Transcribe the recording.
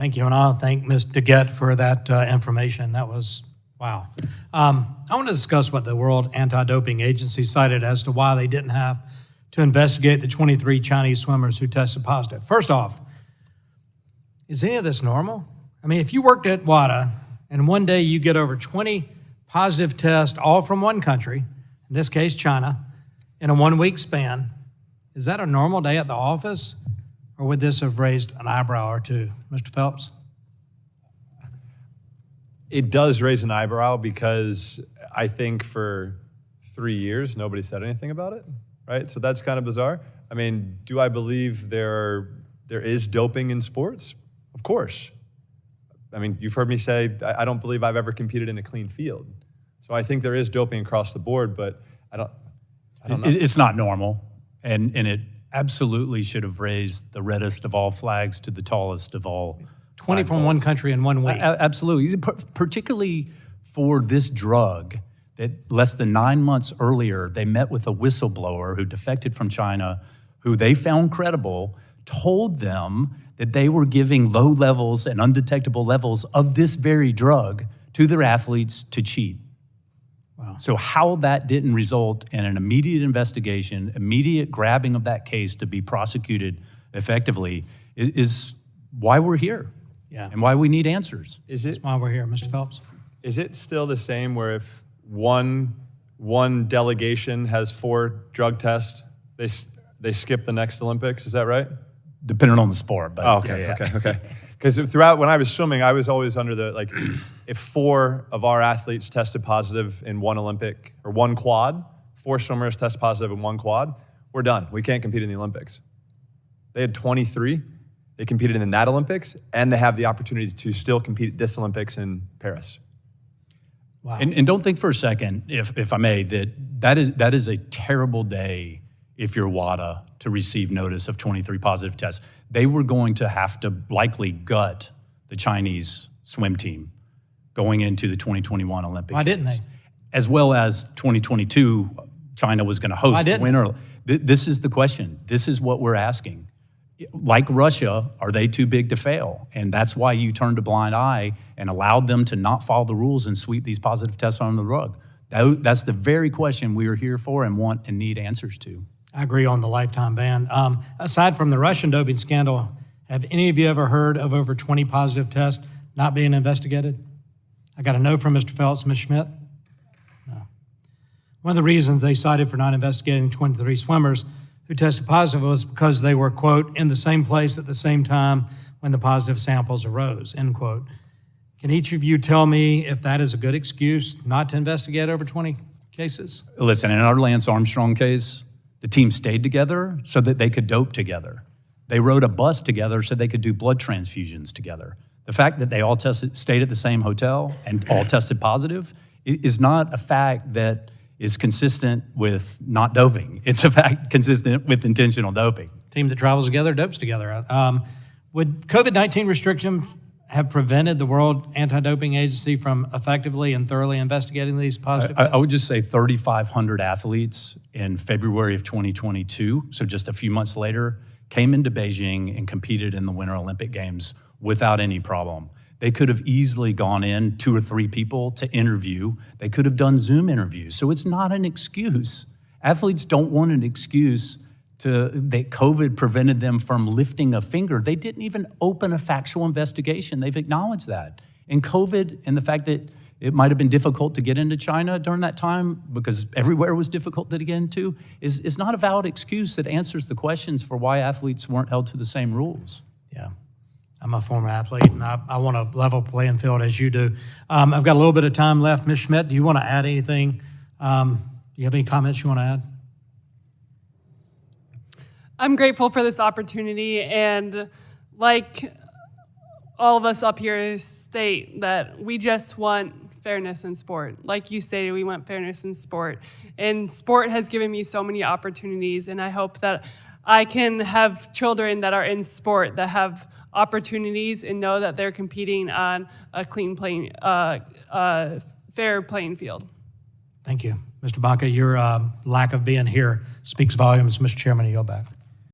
Thank you, and I'll thank Ms. DeGette for that information. That was, wow. I want to discuss what the World Anti-Doping Agency cited as to why they didn't have to investigate the 23 Chinese swimmers who tested positive. First off, is any of this normal? I mean, if you worked at WADA and one day you get over 20 positive tests, all from one country, in this case, China, in a 1-week span, is that a normal day at the office? Or would this have raised an eyebrow or two? Mr. Phelps? It does raise an eyebrow because I think for 3 years, nobody said anything about it, right? So that's kind of bizarre. I mean, do I believe there is doping in sports? Of course. I mean, you've heard me say, I don't believe I've ever competed in a clean field. So I think there is doping across the board, but I don't know. It's not normal, and it absolutely should have raised the reddest of all flags to the tallest of all 20 from one country in 1 week. Absolutely, particularly for this drug that less than 9 months earlier, they met with a whistleblower who defected from China, who they found credible, told them that they were giving low levels and undetectable levels of this very drug to their athletes to cheat. Wow. So how that didn't result in an immediate investigation, immediate grabbing of that case to be prosecuted effectively is why we're here. Yeah. And why we need answers. That's why we're here, Mr. Phelps. Is it still the same where if one delegation has 4 drug tests, they skip the next Olympics? Is that right? Depending on the sport, but okay. Because throughout, when I was swimming, I was always under the, like, if 4 of our athletes tested positive in one Olympic, or one quad, 4 swimmers test positive in one quad, we're done. We can't compete in the Olympics. They had 23. They competed in that Olympics, and they have the opportunity to still compete at this Olympics in Paris. Wow. And don't think for a second, if I may, that is a terrible day if you're WADA to receive notice of 23 positive tests. They were going to have to likely gut the Chinese swim team going into the 2021 Olympics. Why didn't they? As well as 2022, China was going to host the winter. This is the question. This is what we're asking. Like Russia, are they too big to fail? And that's why you turned a blind eye and allowed them to not follow the rules and sweep these positive tests under the rug. That's the very question we are here for and want and need answers to. I agree on the lifetime ban. Aside from the Russian doping scandal, have any of you ever heard of over 20 positive tests not being investigated? I got a no from Mr. Phelps. Ms. Schmidt? No. One of the reasons they cited for not investigating 23 swimmers who tested positive was because they were, quote, in the same place at the same time when the positive samples arose, end quote. Can each of you tell me if that is a good excuse not to investigate over 20 cases? Listen, in our Lance Armstrong case, the team stayed together so that they could dope together. They rode a bus together so they could do blood transfusions together. The fact that they all stayed at the same hotel and all tested positive is not a fact that is consistent with not doping. It's a fact consistent with intentional doping. Team that travels together, dopes together. Would COVID-19 restrictions have prevented the World Anti-Doping Agency from effectively and thoroughly investigating these positive tests? I would just say 3,500 athletes in February of 2022, so just a few months later, came into Beijing and competed in the Winter Olympic Games without any problem. They could have easily gone in 2 or 3 people to interview. They could have done Zoom interviews. So it's not an excuse. Athletes don't want an excuse that COVID prevented them from lifting a finger. They didn't even open a factual investigation. They've acknowledged that. And COVID and the fact that it might have been difficult to get into China during that time because everywhere was difficult to get into is not a valid excuse that answers the questions for why athletes weren't held to the same rules. Yeah. I'm a former athlete, and I want a level playing field as you do. I've got a little bit of time left. Ms. Schmidt, do you want to add anything? Do you have any comments you want to add? I'm grateful for this opportunity, and like all of us up here state that we just want fairness in sport. Like you stated, we want fairness in sport. And sport has given me so many opportunities, and I hope that I can have children that are in sport that have opportunities and know that they're competing on a clean playing, fair playing field. Thank you. Mr. Baca, your lack of being here speaks volumes. Mr. Chairman, I yield back.